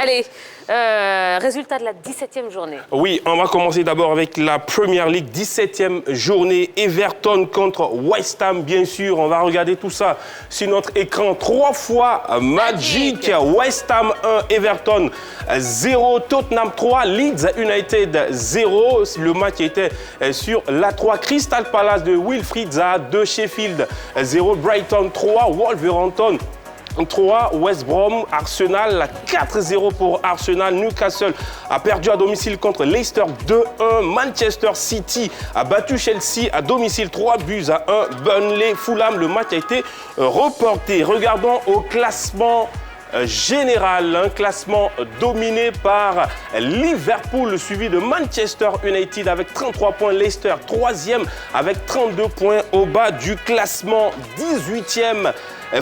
Allez, résultat de la 17e journée. Oui, on va commencer d'abord avec la Premier League, 17e journée. Everton contre West Ham, bien sûr. On va regarder tout ça sur notre écran. 3 fois Magic. West Ham 1, Everton 0, Tottenham 3, Leeds United 0. Le match était sur l'A3. Crystal Palace de Wilfried Zaha 2, Sheffield 0, Brighton 3, Wolverhampton 3, West Brom, Arsenal 4-0 pour Arsenal. Newcastle a perdu à domicile contre Leicester 2-1. Manchester City a battu Chelsea à domicile 3-1. Burnley, Fulham, le match a été reporté. Regardons au classement général, un classement dominé par Liverpool, suivi de Manchester United avec 33 points, Leicester 3e avec 32 points au bas du classement, 18e.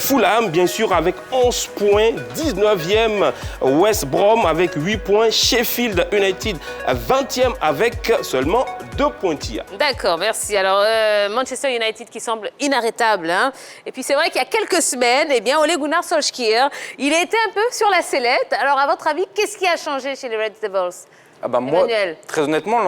Fulham, bien sûr, avec 11 points, 19e. West Brom avec 8 points. Sheffield United, 20e avec seulement 2 points. D'accord, merci. Alors, Manchester United qui semble inarrêtable. Hein. Et puis, c'est vrai qu'il y a quelques semaines, eh bien, Ole Gunnar Solskjaer, il a été un peu sur la sellette. Alors, à votre avis, qu'est-ce qui a changé chez les Red Devils? Moi, très honnêtement,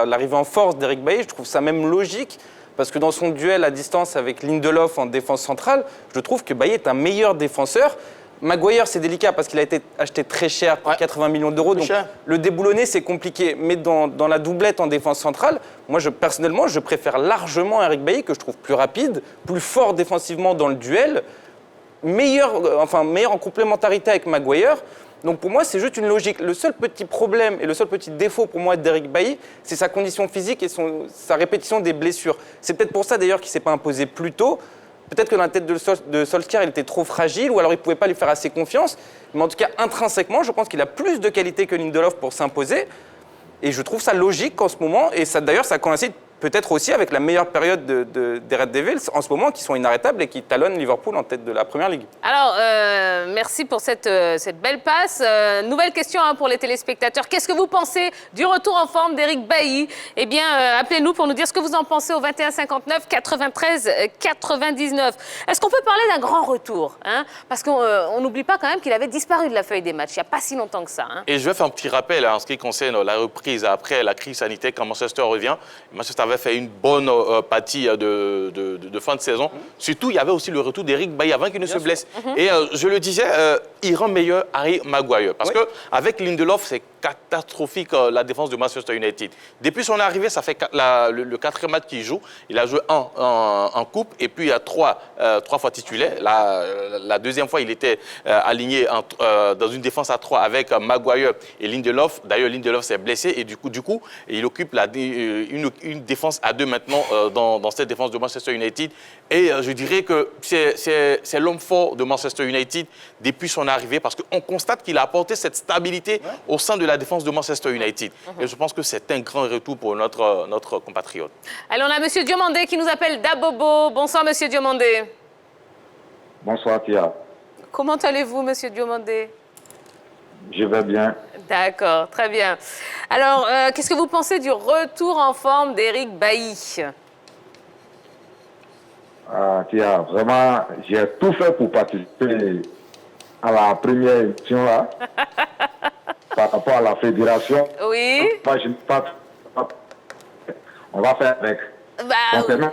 l'arrivée en force d'Eric Bailly, je trouve ça même logique. Parce que dans son duel à distance avec Lindelof en défense centrale, je trouve que Bailly est un meilleur défenseur. Maguire, c'est délicat parce qu'il a été acheté très cher, pour 80 millions d'euros. Donc le déboulonner, c'est compliqué. Mais dans la doublette en défense centrale, moi, personnellement, je préfère largement Eric Bailly, que je trouve plus rapide, plus fort défensivement dans le duel, meilleur en complémentarité avec Maguire. Donc pour moi, c'est juste une logique. Le seul petit problème et le seul petit défaut pour moi d'Eric Bailly, c'est sa condition physique et sa répétition des blessures. C'est peut-être pour ça d'ailleurs qu'il ne s'est pas imposé plus tôt. Peut-être que dans la tête de Solskjaer, il était trop fragile ou alors il ne pouvait pas lui faire assez confiance. Mais en tout cas, intrinsèquement, je pense qu'il a plus de qualité que Lindelof pour s'imposer. Et je trouve ça logique en ce moment. Et d'ailleurs, ça coïncide peut-être aussi avec la meilleure période des Red Devils en ce moment, qui sont inarrêtables et qui talonnent Liverpool en tête de la Première Ligue. Alors, merci pour cette belle passe. Nouvelle question pour les téléspectateurs. Qu'est-ce que vous pensez du retour en forme d'Eric Bailly? Eh bien, appelez-nous pour nous dire ce que vous en pensez au 21 59 93 99. Est-ce qu'on peut parler d'un grand retour, hein? Parce qu'on n'oublie pas quand même qu'il avait disparu de la feuille des matchs il n'y a pas si longtemps que ça. Hein? Et je vais faire un petit rappel en ce qui concerne la reprise après la crise sanitaire, quand Manchester revient. Manchester avait fait une bonne partie de fin de saison. Surtout, il y avait aussi le retour d'Eric Bailly avant qu'il ne se blesse. Et je le disais, il rend meilleur Harry Maguire. Parce qu'avec Lindelof, c'est catastrophique la défense de Manchester United. Depuis son arrivée, ça fait le 4e match qu'il joue. Il a joué en coupe et puis il y a 3 fois titulaire. La deuxième fois, il était aligné dans une défense à 3 avec Maguire et Lindelof. D'ailleurs, Lindelof s'est blessé et du coup, il occupe une défense à 2 maintenant dans cette défense de Manchester United. Et je dirais que c'est l'homme fort de Manchester United depuis son arrivée parce qu'on constate qu'il a apporté cette stabilité au sein de la défense de Manchester United. Et je pense que c'est un grand retour pour notre compatriote. Alors, on a M. Diomandé qui nous appelle d'Abobo. Bonsoir, M. Diomandé. Bonsoir, Tia. Comment allez-vous, M. Diomandé? Je vais bien. D'accord, très bien. Alors, qu'est-ce que vous pensez du retour en forme d'Eric Bailly? Tia, vraiment, j'ai tout fait pour participer à la première émission là. Par rapport à la fédération. Oui. Moi, je ne sais pas. On va faire avec. Concernant...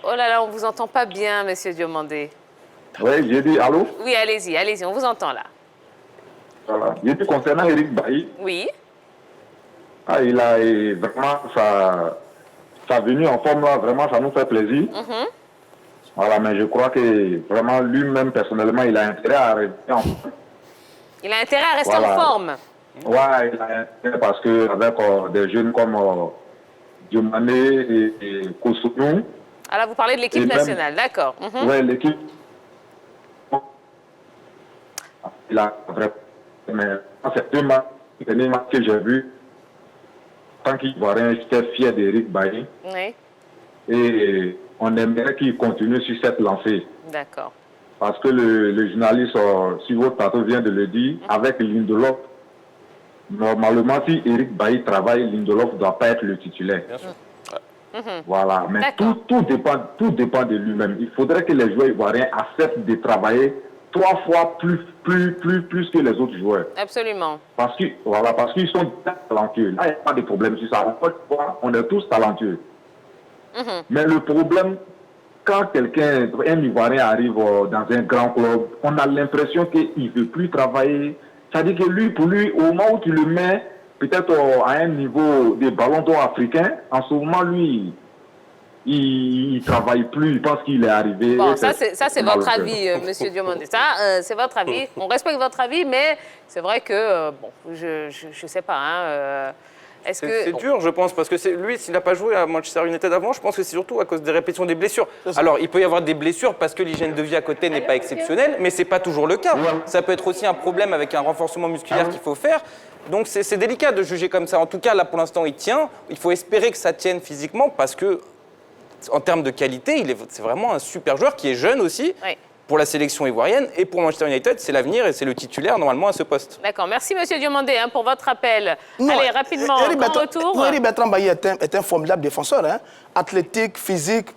Oh là là, on ne vous entend pas bien, M. Diomandé. Oui, j'ai dit allô? Oui, allez-y, on vous entend là. Voilà. J'ai dit concernant Eric Bailly. Oui. Il a vraiment sa venue en forme là, vraiment, ça nous fait plaisir. Voilà, mais je crois que vraiment lui-même, personnellement, il a intérêt à rester en forme. Il a intérêt à rester en forme. Oui, il a intérêt parce qu'avec des jeunes comme Diomandé et Kosunu. Alors, vous parlez de l'équipe nationale, d'accord. Oui, l'équipe. Il a vraiment. Mais c'est 2 matchs, les derniers matchs que j'ai vus, tant qu'il voit rien, j'étais fier d'Eric Bailly. Oui. Et on aimerait qu'il continue sur cette lancée. D'accord. Parce que le journaliste sur votre plateau vient de le dire, avec Lindelof, normalement, si Eric Bailly travaille, Lindelof ne doit pas être le titulaire. Bien sûr. Voilà, mais tout dépend de lui-même. Il faudrait que les joueurs ivoiriens acceptent de travailler 3 fois plus que les autres joueurs. Absolument. Parce qu'ils sont talentueux. Là, il n'y a pas de problème sur ça. On est tous talentueux. Mais le problème, quand un Ivoirien arrive dans un grand club, on a l'impression qu'il ne veut plus travailler. C'est-à-dire que pour lui, au moment où tu le mets, peut-être à un niveau des ballons d'or africains, en ce moment, lui, il ne travaille plus, il pense qu'il est arrivé. Bon, ça c'est votre avis, Monsieur Diomandé. Ça, c'est votre avis. On respecte votre avis, mais c'est vrai que, bon, je ne sais pas. Hein, c'est dur, je pense, parce que lui, s'il n'a pas joué à Manchester United avant, je pense que c'est surtout à cause des répétitions des blessures. Alors, il peut y avoir des blessures parce que l'hygiène de vie à côté n'est pas exceptionnelle, mais ce n'est pas toujours le cas. Ça peut être aussi un problème avec un renforcement musculaire qu'il faut faire. Donc, c'est délicat de juger comme ça. En tout cas, là, pour l'instant, il tient. Il faut espérer que ça tienne physiquement parce que, en termes de qualité, c'est vraiment un super joueur qui est jeune aussi. Oui. Pour la sélection ivoirienne et pour Manchester United, c'est l'avenir et c'est le titulaire normalement à ce poste. D'accord, merci Monsieur Diomandé pour votre appel. Allez, rapidement, grand retour. Eric Bertrand Bailly est un formidable défenseur, hein? Athlétique, physique,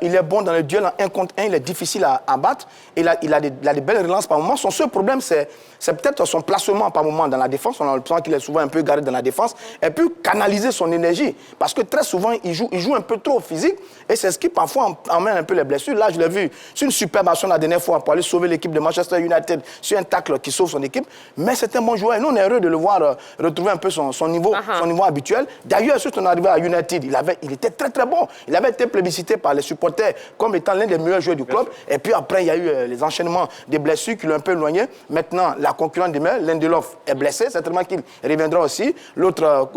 il est bon dans le duel en 1 contre 1, il est difficile à battre, il a des belles relances par moment. Son seul problème, c'est peut-être son placement par moment dans la défense. On a l'impression qu'il est souvent un peu garé dans la défense et puis canaliser son énergie. Parce que très souvent, il joue un peu trop physique et c'est ce qui parfois emmène un peu les blessures. Là, je l'ai vu, c'est une superbe action la dernière fois pour aller sauver l'équipe de Manchester United sur un tacle qui sauve son équipe. Mais c'est un bon joueur et nous, on est heureux de le voir retrouver un peu son niveau habituel. D'ailleurs, sur son arrivée à United, il était très très bon. Il avait été plébiscité par les supporters comme étant l'un des meilleurs joueurs du club. Et puis après, il y a eu les enchaînements des blessures qui l'ont un peu éloigné. Maintenant, la concurrente demeure. Lindelof est blessé. Certainement qu'il reviendra aussi. L'autre,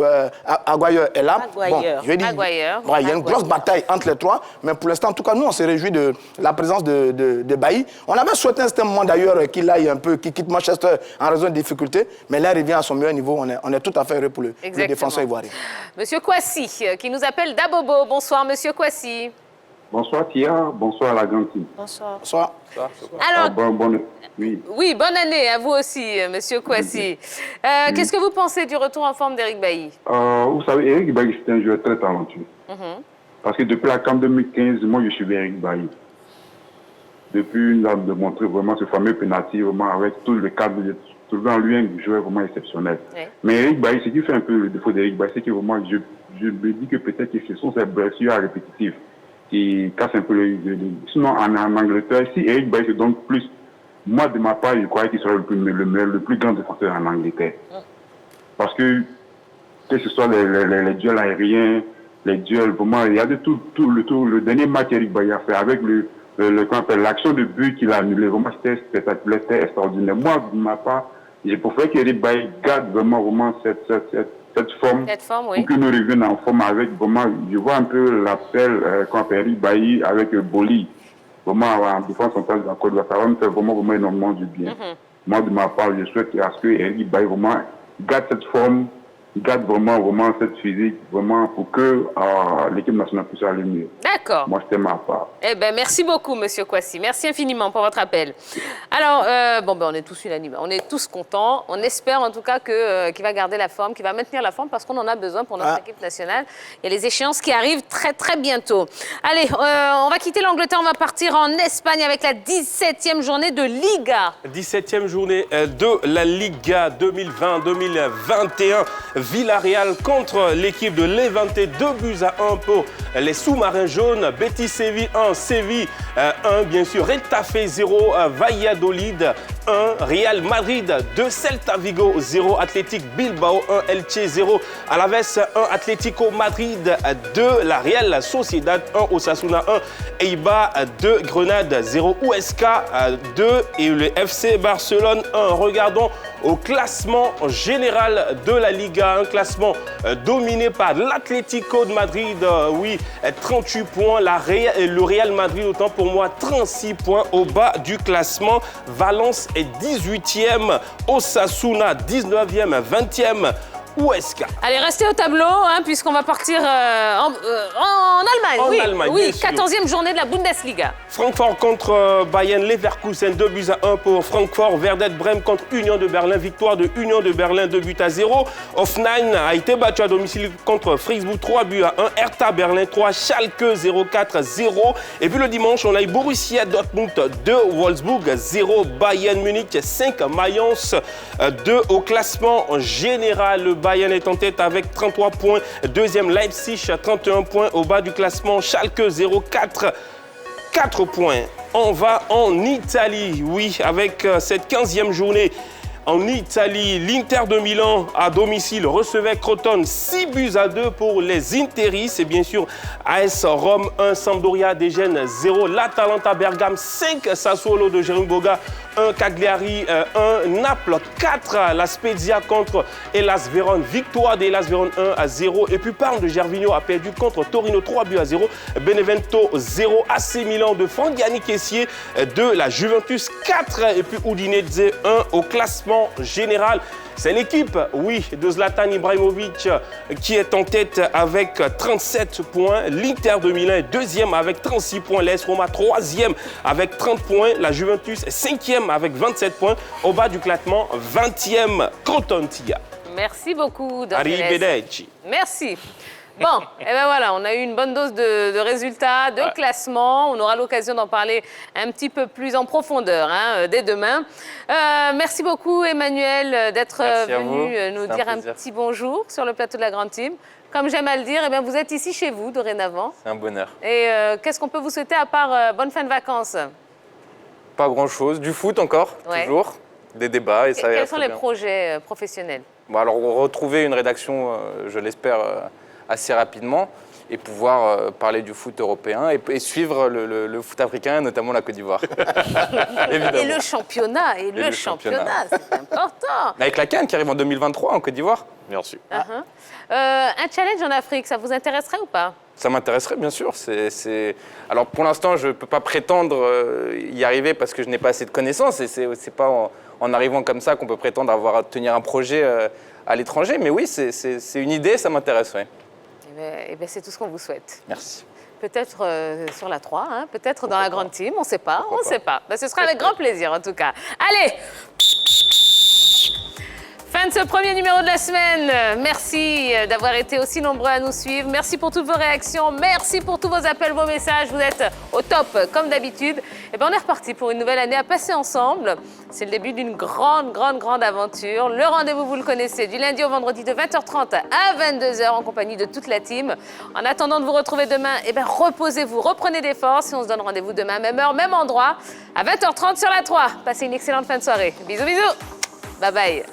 Aguayo est là. Bon, je vais dire, il y a une grosse bataille entre les trois. Mais pour l'instant, en tout cas, nous, on s'est réjouis de la présence de Bailly. On avait souhaité à un certain moment d'ailleurs qu'il aille un peu, qu'il quitte Manchester en raison de difficultés. Mais là, il revient à son meilleur niveau. On est tout à fait heureux pour le défenseur ivoirien. Monsieur Kouassi, qui nous appelle d'Abobo. Bonsoir, Monsieur Kouassi. Bonsoir Tia, bonsoir la grande team. Bonsoir. Bonsoir. Alors, oui, bonne année à vous aussi, Monsieur Kouassi. Qu'est-ce que vous pensez du retour en forme d'Eric Bailly? Vous savez, Eric Bailly, c'est un joueur très talentueux. Parce que depuis la CAN 2015, moi, je suis Eric Bailly. Depuis, il a démontré vraiment ce fameux penalty, vraiment avec tout le cadre, trouvé en lui un joueur vraiment exceptionnel. Oui. Mais Eric Bailly, ce qui fait un peu le défaut d'Eric Bailly, c'est que vraiment, je me dis que peut-être que ce sont ses blessures répétitives qui casse un peu le... Sinon, en Angleterre, si Eric Bailly se donne plus, moi, de ma part, je croyais qu'il serait le plus grand défenseur en Angleterre. Parce que ce soit les duels aériens, les duels, vraiment, il y a de tout le dernier match Eric Bailly a fait avec l'action de but qu'il a annulé, vraiment, c'était spectaculaire, c'était extraordinaire. Moi, de ma part, je préfère qu'Eric Bailly garde vraiment cette forme, oui. Pour que nous reviennent en forme avec vraiment, je vois un peu l'appel quand Eric Bailly avec Boli, vraiment en défense centrale de la Côte d'Ivoire, ça va me faire vraiment énormément du bien. Moi, de ma part, je souhaite à ce que Eric Bailly vraiment garde cette forme, garde vraiment cette physique, vraiment pour que l'équipe nationale puisse aller mieux. D'accord. Moi, c'était ma part. Eh bien, merci beaucoup, Monsieur Kouassi. Merci infiniment pour votre appel. Alors, on est tous unanimes, on est tous contents. On espère en tout cas qu'il va garder la forme, qu'il va maintenir la forme parce qu'on en a besoin pour notre équipe nationale. Il y a les échéances qui arrivent très, très bientôt. Allez, on va quitter l'Angleterre, on va partir en Espagne avec la 17e journée de Liga. 17e journée de la Liga 2020-2021. Villarreal contre l'équipe de Levante, 2 buts à 1 pour les sous-marins jaunes. Betis Séville 1, Séville 1, bien sûr. Retafe 0, Valladolid 1, Real Madrid 2, Celta Vigo 0, Athletic Bilbao 1, Elche 0, Alaves 1, Atlético Madrid 2, la Real Sociedad 1, Osasuna 1, Eibar 2, Grenade 0, Huesca 2 et le FC Barcelone 1. Regardons au classement général de la Liga, un classement dominé par l'Atlético de Madrid, 38 points, le Real Madrid, autant pour moi, 36 points au bas du classement. Valence est 18e, Osasuna 19e, 20e. Huesca. Allez, restez au tableau, hein, puisqu'on va partir en Allemagne. En oui, Allemagne, oui, bien sûr. 14e journée de la Bundesliga. Francfort contre Bayern Leverkusen, 2-1 pour Francfort. Werder Brême contre Union de Berlin, victoire de Union de Berlin, 2-0. Hoffenheim a été battu à domicile contre Fribourg, 3-1. Hertha Berlin 3, Schalke 0-4-0. Et puis le dimanche, on a eu Borussia Dortmund 2, Wolfsburg 0, Bayern Munich 5, Mayence 2 au classement général. Le Bayern est en tête avec 33 points. Deuxième, Leipzig 31 points. Au bas du classement, Schalke 0-4. 4 points. On va en Italie, oui, avec cette 15e journée. En Italie, l'Inter de Milan à domicile recevait Crotone 6-2 pour les Interis. Et bien sûr, AS Rome 1, Sampdoria des Gènes 0, l'Atalanta Bergame 5, Sassuolo de Jérôme Boga 1, Cagliari 1, Naples 4, la Spezia contre Hellas Vérone, victoire d'Hellas Vérone 1-0. Et puis Parme de Gervinho a perdu contre Torino 3-0, Benevento 0, AC Milan de Franck-Yannick Kessié 2, la Juventus 4 et puis Udinese 1 au classement général. C'est l'équipe, oui, de Zlatan Ibrahimovic qui est en tête avec 37 points. L'Inter de Milan est deuxième avec 36 points. L'AS Roma troisième avec 30 points. La Juventus est cinquième avec 27 points. Au bas du classement, 20e Crotone Tigana. Merci beaucoup, Dr. Arrivederci. Merci. Bon, et ben voilà, on a eu une bonne dose de résultats, de classement. On aura l'occasion d'en parler un petit peu plus en profondeur dès demain. Merci beaucoup, Emmanuel, d'être venu nous dire un petit bonjour sur le plateau de la Grande Team. Comme j'aime à le dire, eh bien, vous êtes ici chez vous dorénavant. C'est un bonheur. Et qu'est-ce qu'on peut vous souhaiter à part bonne fin de vacances? Pas grand-chose. Du foot encore, toujours. Des débats. Et ça Quels sont les projets professionnels? Bon, alors, retrouver une rédaction, je l'espère, assez rapidement et pouvoir parler du foot européen et suivre le foot africain, notamment la Côte d'Ivoire. Et le championnat, c'est important. Avec la CAN qui arrive en 2023 en Côte d'Ivoire. Merci. Un challenge en Afrique, ça vous intéresserait ou pas? Ça m'intéresserait, bien sûr. Alors, pour l'instant, je ne peux pas prétendre y arriver parce que je n'ai pas assez de connaissances et c'est pas en arrivant comme ça qu'on peut prétendre tenir un projet à l'étranger. Mais oui, c'est une idée, ça m'intéresserait. Eh bien, c'est tout ce qu'on vous souhaite. Merci. Peut-être sur la 3, peut-être dans la Grande Team, on ne sait pas, on ne sait pas. Ben, ce sera avec grand plaisir en tout cas. Allez, fin de ce premier numéro de la semaine. Merci d'avoir été aussi nombreux à nous suivre. Merci pour toutes vos réactions. Merci pour tous vos appels, vos messages. Vous êtes au top, comme d'habitude. Et bien, on est reparti pour une nouvelle année à passer ensemble. C'est le début d'une grande aventure. Le rendez-vous, vous le connaissez, du lundi au vendredi de 20h30 à 22h en compagnie de toute la team. En attendant de vous retrouver demain, eh bien, reposez-vous, reprenez des forces et on se donne rendez-vous demain, même heure, même endroit, à 20h30 sur la 3. Passez une excellente fin de soirée. Bisous, bisous. Bye bye.